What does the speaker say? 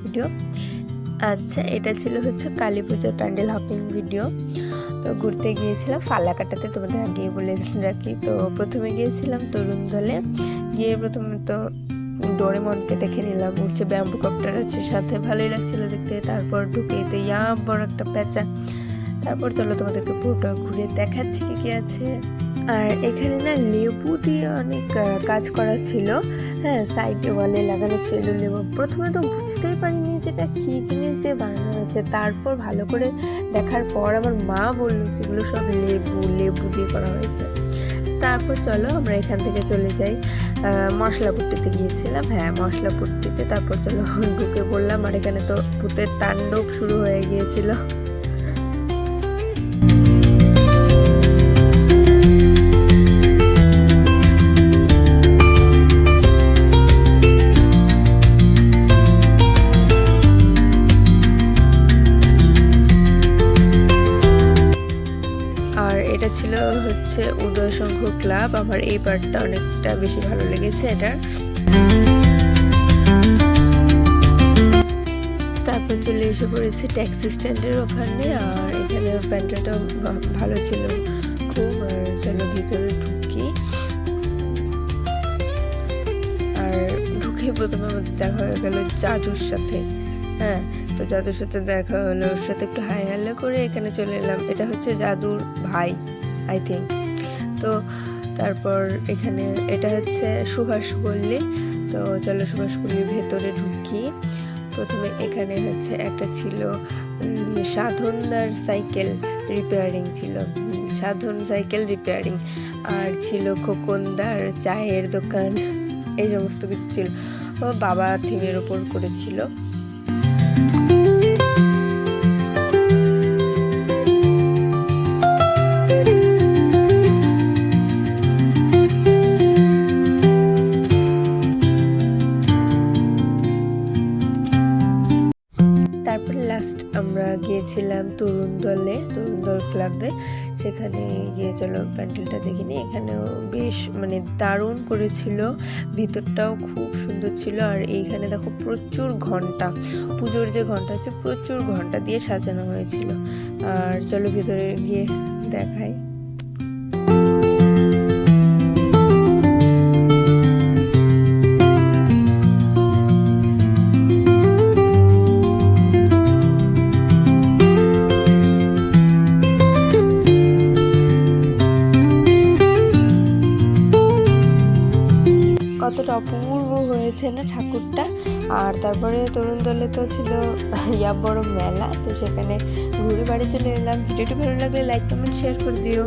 Video. আচ্ছা, এটা ছিল হচ্ছে কালী পুজোর প্যান্ডেল হপিং ভিডিও। তো ঘুরতে গিয়েছিলাম ফালাকাটাতে, তোমাদের আগেই বলে রাখি। তো প্রথমে গিয়েছিলাম তরুণদলে, গিয়ে প্রথমে তো ডোরেমনকে দেখে নিলাম, উঠছে ব্যাম্বু কপ্টার আছে সাথে, ভালোই লাগছিল দেখতে। তারপর ঢুকে তো বড় একটা প্যাঁচা। তারপর চলো তোমাদেরকে পুরোটা ঘুরে দেখাচ্ছি কি কি আছে। আর এখানে না লেবু দিয়ে অনেক কাজ করা ছিল, হ্যাঁ, সাইডে ওয়ালে লাগানো ছিল লেবু। প্রথমে তো বুঝতেই পারিনি যেটা কি জিনিস দিয়ে বানানো হয়েছে, তারপর ভালো করে দেখার পর আমার মা বললো যেগুলো সব লেবু দিয়ে করা হয়েছে। তারপর চলো আমরা এখান থেকে চলে যাই মশলাপট্টিতে গিয়েছিলাম, হ্যাঁ মশলাপট্টিতে। তারপর চলো ঢুকে পড়লাম, আর এখানে তো ভূতের তাণ্ডব শুরু হয়ে গিয়েছিল। এটা ছিল হচ্ছে উদয় সংঘ ক্লাব। আমার এই পার্টটা অনেকটা বেশি ভালো লেগেছে এটার। তারপর চলে এসে পড়েছে ট্যাক্সি স্ট্যান্ডের ওখানে, আর এখানে প্যান্ডেলটা ভালো ছিল খুব। আর চলো ভিতরে ঢুকি, আর ঢুকে প্রথমে আমাদের দেখা হয়ে গেল জাদুর সাথে, হ্যাঁ। তো জাদুর সাথে দেখা হলো, ওর সাথে একটু হাই হ্যালো করে এখানে চলে এলাম। এটা হচ্ছে জাদুর ভাই আই থিঙ্ক। তো তারপর এখানে এটা হচ্ছে সুভাষ পল্লী। তো চলো সুভাষ পল্লীর ভেতরে ঢুকি। প্রথমে এখানে হচ্ছে একটা ছিল সাধনদার সাইকেল রিপেয়ারিং ছিল, সাধন সাইকেল রিপেয়ারিং। আর ছিল খোকনদার চায়ের দোকান, এই সমস্ত কিছু ছিল। ও বাবা থিমের ওপর করেছিল। তারপরে লাস্ট আমরা গিয়েছিলাম তরুণদল ক্লাবে। সেখানে গিয়ে চলো প্যান্ডেলটা দেখিনি। এখানেও বেশ মানে দারুণ করেছিল, ভিতরটাও খুব সুন্দর ছিল। আর এইখানে দেখো প্রচুর ঘন্টা, পুজোর যে ঘন্টা আছে প্রচুর ঘন্টা দিয়ে সাজানো হয়েছিল। আর চলো ভিতরে গিয়ে দেখাই। কতটা অপূর্ব হয়েছে না ঠাকুরটা। আর তারপরে তরুণদলে তো ছিল বড় মেলা, তো সেখানে ঘুরে বাড়ি চলে এলাম। ভিডিওটি ভালো লাগলে লাইক কমেন্ট শেয়ার করে দিও।